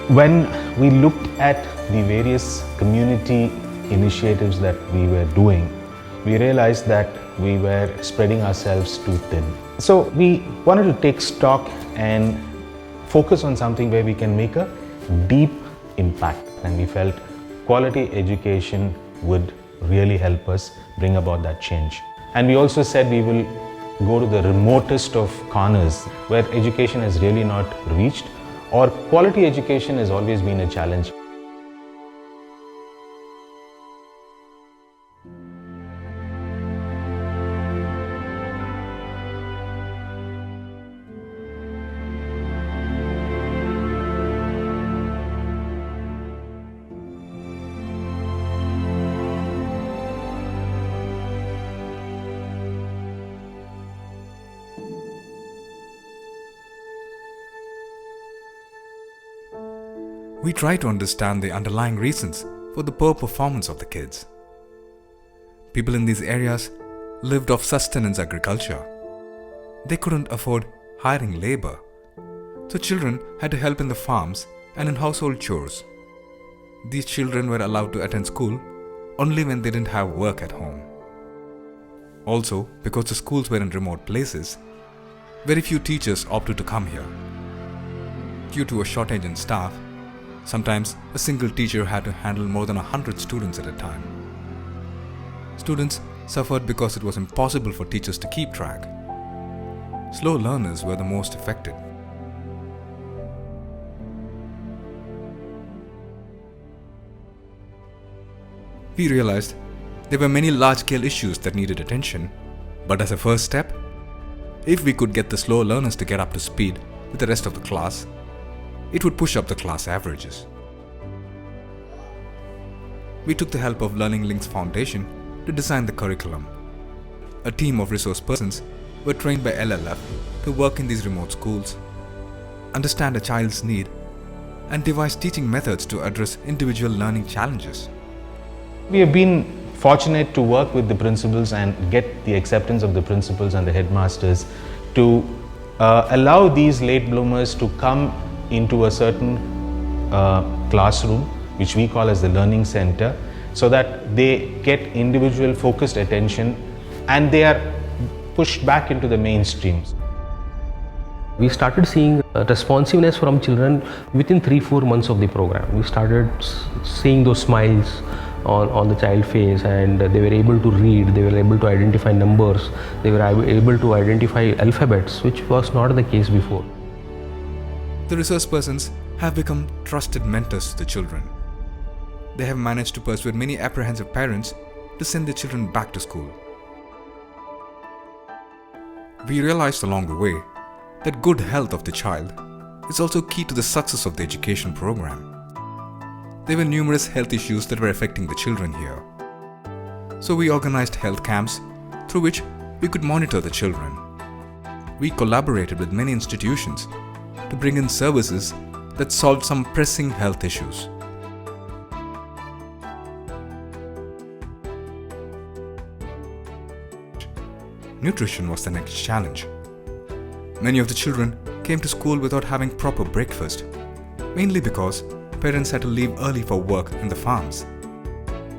When we looked at the various community initiatives that we were doing, we realized that we were spreading ourselves too thin. So we wanted to take stock and focus on something where we can make a deep impact, and we felt quality education would really help us bring about that change. And we also said we will go to the remotest of corners where education has really not reached, or quality education has always been a challenge. We try to understand the underlying reasons for the poor performance of the kids. People in these areas lived off sustenance agriculture. They couldn't afford hiring labor, so children had to help in the farms and in household chores. These children were allowed to attend school only when they didn't have work at home. Also, because the schools were in remote places, very few teachers opted to come here. Due to a shortage in staff, sometimes a single teacher had to handle more than 100 students at a time. Students suffered because it was impossible for teachers to keep track. Slow learners were the most affected. We realized there were many large-scale issues that needed attention, but as a first step, if we could get the slow learners to get up to speed with the rest of the class, it would push up the class averages. We took the help of Learning Links Foundation to design the curriculum. A team of resource persons were trained by LLF to work in these remote schools, understand a child's need, and devise teaching methods to address individual learning challenges. We have been fortunate to work with the principals and get the acceptance of the principals and the headmasters to allow these late bloomers to come into a certain classroom, which we call as the learning center, so that they get individual focused attention and they are pushed back into the mainstreams. We started seeing responsiveness from children within 3-4 months of the program. We started seeing those smiles on the child face, and they were able to read, they were able to identify numbers, they were able to identify alphabets, which was not the case before. The resource persons have become trusted mentors to the children. They have managed to persuade many apprehensive parents to send their children back to school. We realized along the way that good health of the child is also key to the success of the education program. There were numerous health issues that were affecting the children here. So we organized health camps through which we could monitor the children. We collaborated with many institutions to bring in services that solved some pressing health issues. Nutrition was the next challenge. Many of the children came to school without having proper breakfast, mainly because parents had to leave early for work in the farms.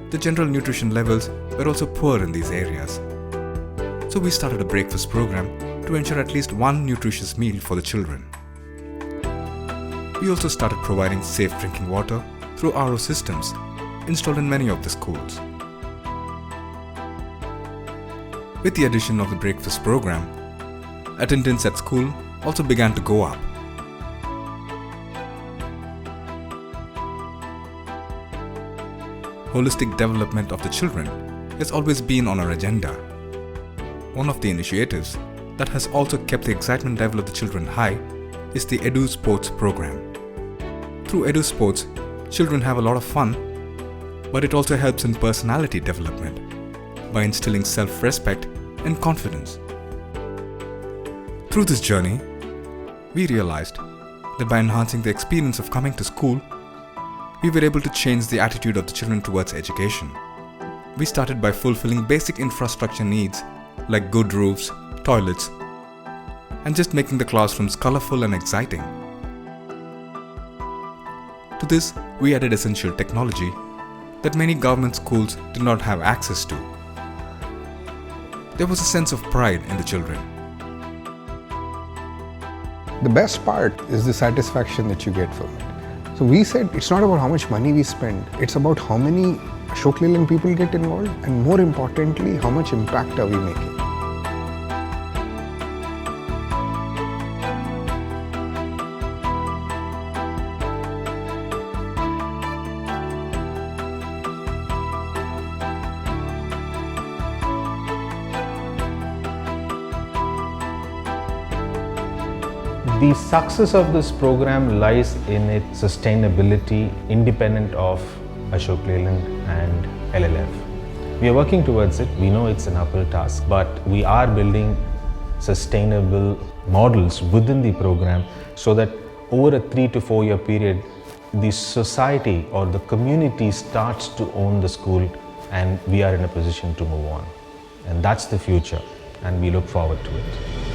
The general nutrition levels were also poor in these areas. So we started a breakfast program to ensure at least one nutritious meal for the children. We also started providing safe drinking water through RO systems installed in many of the schools. With the addition of the breakfast program, attendance at school also began to go up. Holistic development of the children has always been on our agenda. One of the initiatives that has also kept the excitement level of the children high is the Edu Sports program. Through Edu Sports, children have a lot of fun, but it also helps in personality development by instilling self-respect and confidence. Through this journey, we realized that by enhancing the experience of coming to school, we were able to change the attitude of the children towards education. We started by fulfilling basic infrastructure needs like good roofs, toilets, and just making the classrooms colorful and exciting. To this, we added essential technology that many government schools did not have access to. There was a sense of pride in the children. The best part is the satisfaction that you get from it. So we said it's not about how much money we spend, it's about how many Ashok Leyland people get involved, and more importantly, how much impact are we making. The success of this program lies in its sustainability independent of Ashok Leyland and LLF. We are working towards it. We know it's an uphill task, but we are building sustainable models within the program so that over a 3 to 4 year period, the society or the community starts to own the school and we are in a position to move on. And that's the future, and we look forward to it.